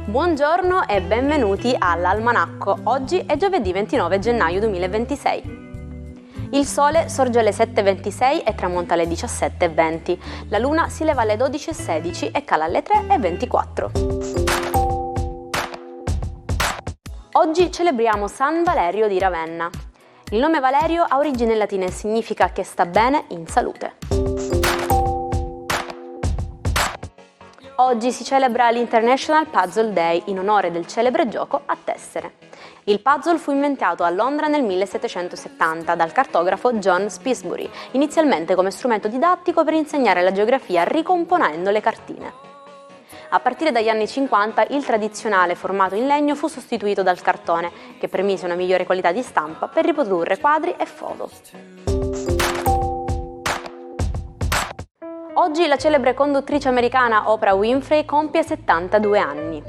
Buongiorno e benvenuti all'Almanacco. Oggi è giovedì 29 gennaio 2026. Il sole sorge alle 7:26 e tramonta alle 17:20. La luna si leva alle 12:16 e cala alle 3:24. Oggi celebriamo San Valerio di Ravenna. Il nome Valerio ha origine latina e significa che sta bene in salute. Oggi si celebra l'International Puzzle Day in onore del celebre gioco a tessere. Il puzzle fu inventato a Londra nel 1770 dal cartografo John Spilsbury, inizialmente come strumento didattico per insegnare la geografia ricomponendo le cartine. A partire dagli anni 50 il tradizionale formato in legno fu sostituito dal cartone, che permise una migliore qualità di stampa per riprodurre quadri e foto. Oggi la celebre conduttrice americana Oprah Winfrey compie 72 anni.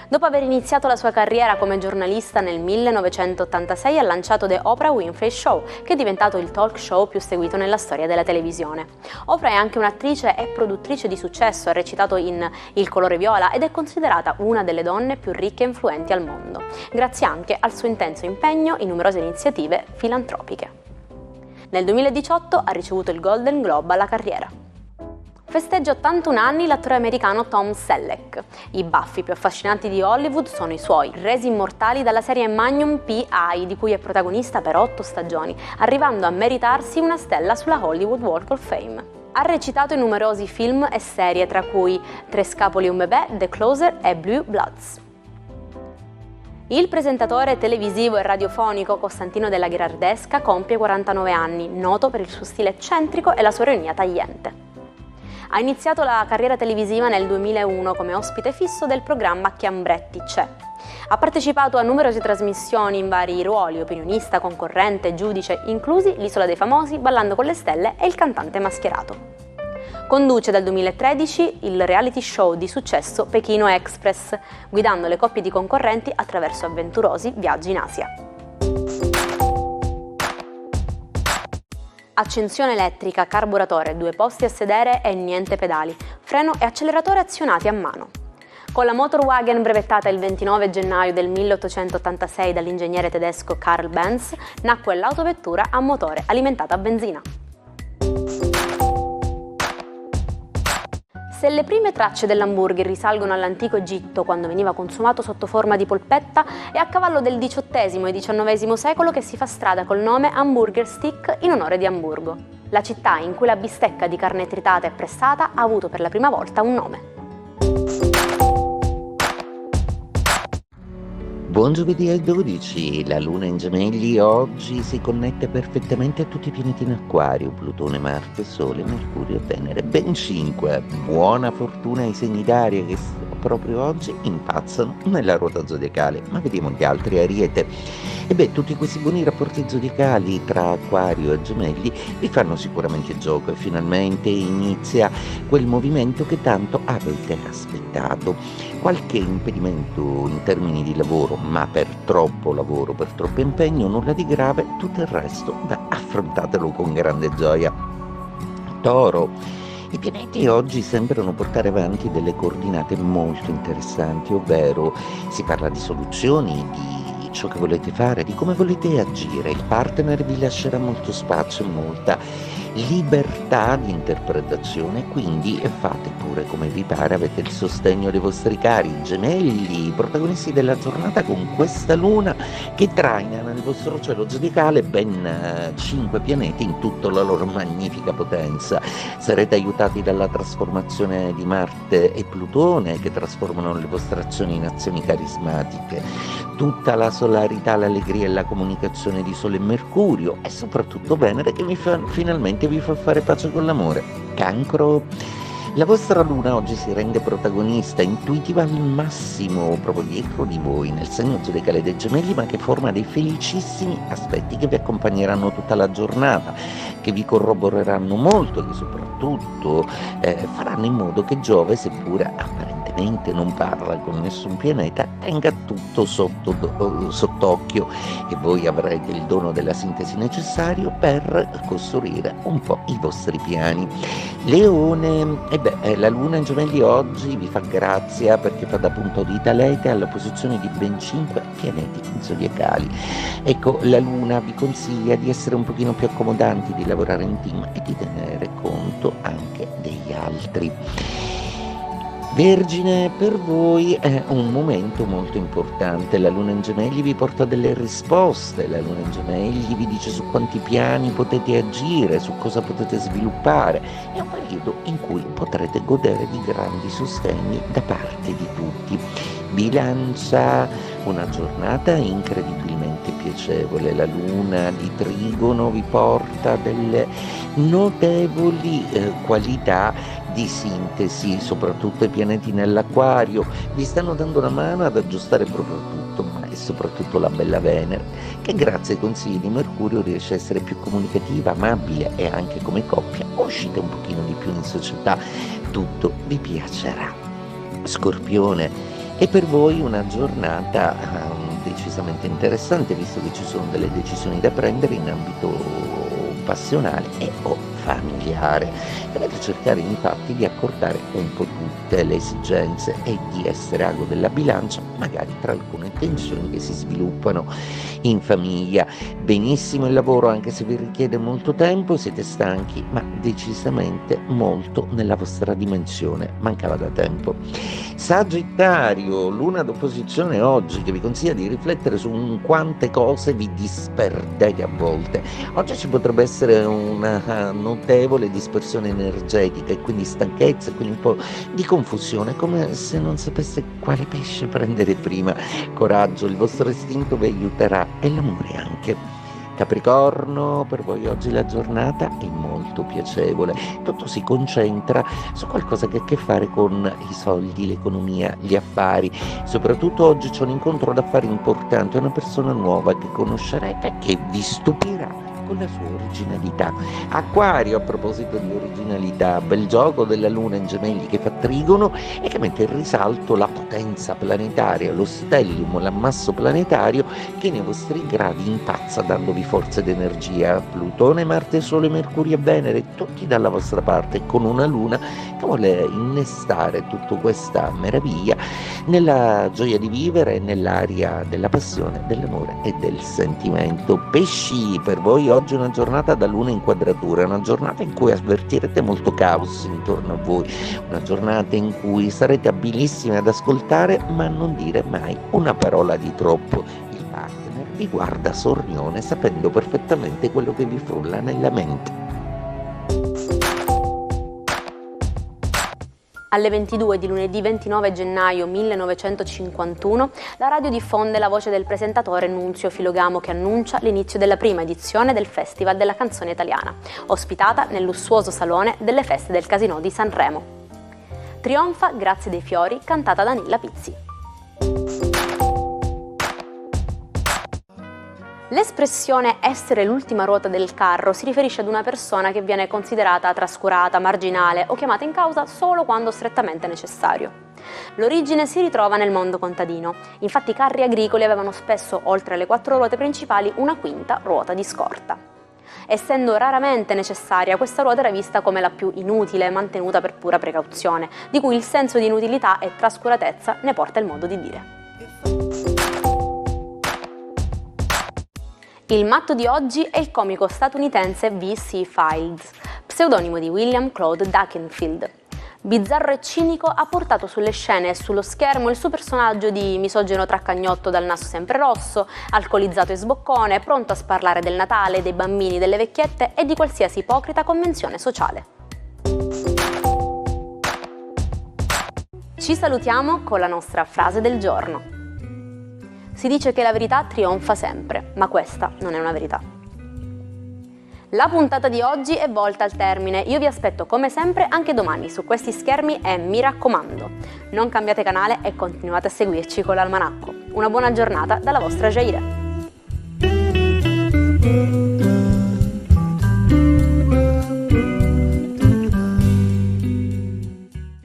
Dopo aver iniziato la sua carriera come giornalista nel 1986 ha lanciato The Oprah Winfrey Show, che è diventato il talk show più seguito nella storia della televisione. Oprah è anche un'attrice e produttrice di successo, ha recitato in Il colore viola ed è considerata una delle donne più ricche e influenti al mondo, grazie anche al suo intenso impegno in numerose iniziative filantropiche. Nel 2018 ha ricevuto il Golden Globe alla carriera. Festeggia 81 anni l'attore americano Tom Selleck. I baffi più affascinanti di Hollywood sono i suoi, resi immortali dalla serie Magnum P.I., di cui è protagonista per 8 stagioni, arrivando a meritarsi una stella sulla Hollywood Walk of Fame. Ha recitato in numerosi film e serie, tra cui Tre scapoli e un bebè, The Closer e Blue Bloods. Il presentatore televisivo e radiofonico Costantino della Gherardesca compie 49 anni, noto per il suo stile eccentrico e la sua ironia tagliente. Ha iniziato la carriera televisiva nel 2001 come ospite fisso del programma Chiambretti c'è. Ha partecipato a numerose trasmissioni in vari ruoli, opinionista, concorrente, giudice, inclusi L'Isola dei Famosi, Ballando con le Stelle e Il cantante mascherato. Conduce dal 2013 il reality show di successo Pechino Express, guidando le coppie di concorrenti attraverso avventurosi viaggi in Asia. Accensione elettrica, carburatore, 2 posti a sedere e niente pedali, freno e acceleratore azionati a mano. Con la Motorwagen brevettata il 29 gennaio del 1886 dall'ingegnere tedesco Karl Benz, nacque l'autovettura a motore alimentata a benzina. Se le prime tracce dell'hamburger risalgono all'antico Egitto, quando veniva consumato sotto forma di polpetta, è a cavallo del XVIII e XIX secolo che si fa strada col nome Hamburger Stick in onore di Amburgo, la città in cui la bistecca di carne tritata e pressata ha avuto per la prima volta un nome. Buon giovedì alle 12, la Luna in Gemelli oggi si connette perfettamente a tutti i pianeti in Acquario, Plutone, Marte, Sole, Mercurio e Venere, ben 5. Buona fortuna ai segni d'aria che proprio oggi impazzano nella ruota zodiacale, ma vediamo gli altri. Ariete. E tutti questi buoni rapporti zodiacali tra Acquario e Gemelli vi fanno sicuramente gioco e finalmente inizia quel movimento che tanto avete aspettato. Qualche impedimento in termini di lavoro, ma per troppo lavoro, per troppo impegno, nulla di grave, tutto il resto affrontatelo con grande gioia. Toro. I pianeti oggi sembrano portare avanti delle coordinate molto interessanti, ovvero si parla di soluzioni, di ciò che volete fare, di come volete agire. Il partner vi lascerà molto spazio e molta libertà di interpretazione, quindi fate pure come vi pare, avete il sostegno dei vostri cari. Gemelli, protagonisti della giornata con questa luna che traina nel vostro cielo zodiacale ben 5 pianeti in tutta la loro magnifica potenza. Sarete aiutati dalla trasformazione di Marte e Plutone, che trasformano le vostre azioni in azioni carismatiche. Tutta la solarità, l'allegria e la comunicazione di Sole e Mercurio, e soprattutto Venere che finalmente vi fa fare pace con l'amore. Cancro. La vostra luna oggi si rende protagonista, intuitiva al massimo, proprio dietro di voi, nel segno zodiacale dei Gemelli, ma che forma dei felicissimi aspetti che vi accompagneranno tutta la giornata, che vi corroboreranno molto, che soprattutto faranno in modo che Giove, seppur apparentemente ovviamente non parla con nessun pianeta, tenga tutto sott'occhio e voi avrete il dono della sintesi necessario per costruire un po' i vostri piani. Leone, la luna in gemelli oggi vi fa grazia perché fa da punto di talete alla posizione di ben 5 pianeti zodiacali. Ecco, la luna vi consiglia di essere un pochino più accomodanti, di lavorare in team e di tenere conto anche degli altri. Vergine, per voi è un momento molto importante, la luna in gemelli vi porta delle risposte, la luna in gemelli vi dice su quanti piani potete agire, su cosa potete sviluppare, è un periodo in cui potrete godere di grandi sostegni da parte di tutti. Bilancia, una giornata incredibilmente piacevole, la luna di Trigono vi porta delle notevoli qualità di sintesi, soprattutto i pianeti nell'Acquario vi stanno dando una mano ad aggiustare proprio tutto, ma è soprattutto la bella Venere che grazie ai consigli di Mercurio riesce a essere più comunicativa, amabile e anche come coppia uscite un pochino di più in società, tutto vi piacerà. Scorpione, è per voi una giornata decisamente interessante visto che ci sono delle decisioni da prendere in ambito passionale e o familiare. Dovete cercare infatti di accordare un po' tutte le esigenze e di essere ago della bilancia, magari tra alcune tensioni che si sviluppano in famiglia. Benissimo il lavoro, anche se vi richiede molto tempo, siete stanchi, ma decisamente molto nella vostra dimensione, mancava da tempo. Sagittario, luna d'opposizione oggi che vi consiglia di riflettere su quante cose vi disperdete a volte. Oggi ci potrebbe essere una notevole dispersione energetica e quindi stanchezza e quindi un po' di confusione, come se non sapesse quale pesce prendere prima. Coraggio, il vostro istinto vi aiuterà e l'amore anche. Capricorno, per voi oggi la giornata è molto piacevole, tutto si concentra su qualcosa che ha a che fare con i soldi, l'economia, gli affari, soprattutto oggi c'è un incontro d'affari importante, una persona nuova che conoscerete che vi stupirà con la sua originalità. Acquario, a proposito di originalità, bel gioco della luna in gemelli che fa trigono e che mette in risalto la potenza planetaria, lo stellium, l'ammasso planetario che nei vostri gradi impazza dandovi forza ed energia. Plutone, Marte, Sole, Mercurio e Venere tutti dalla vostra parte con una luna che vuole innestare tutta questa meraviglia nella gioia di vivere e nell'aria della passione, dell'amore e del sentimento. Pesci, per voi oggi è una giornata da luna in quadratura, una giornata in cui avvertirete molto caos intorno a voi, una giornata in cui sarete abilissimi ad ascoltare ma non dire mai una parola di troppo. Il partner vi guarda sornione sapendo perfettamente quello che vi frulla nella mente. Alle 22 di lunedì 29 gennaio 1951 la radio diffonde la voce del presentatore Nunzio Filogamo che annuncia l'inizio della prima edizione del Festival della Canzone Italiana, ospitata nel lussuoso salone delle feste del Casinò di Sanremo. Trionfa Grazie dei fiori, cantata da Nilla Pizzi. L'espressione essere l'ultima ruota del carro si riferisce ad una persona che viene considerata trascurata, marginale o chiamata in causa solo quando strettamente necessario. L'origine si ritrova nel mondo contadino, infatti i carri agricoli avevano spesso, oltre alle 4 ruote principali, una quinta ruota di scorta. Essendo raramente necessaria, questa ruota era vista come la più inutile, mantenuta per pura precauzione, di cui il senso di inutilità e trascuratezza ne porta il modo di dire. Il matto di oggi è il comico statunitense V.C. Fields, pseudonimo di William Claude Duckenfield. Bizzarro e cinico, ha portato sulle scene e sullo schermo il suo personaggio di misogino traccagnotto dal naso sempre rosso, alcolizzato e sboccone, pronto a sparlare del Natale, dei bambini, delle vecchiette e di qualsiasi ipocrita convenzione sociale. Ci salutiamo con la nostra frase del giorno. Si dice che la verità trionfa sempre, ma questa non è una verità. La puntata di oggi è volta al termine, io vi aspetto come sempre anche domani su questi schermi e mi raccomando, non cambiate canale e continuate a seguirci con l'Almanacco. Una buona giornata dalla vostra Jaire.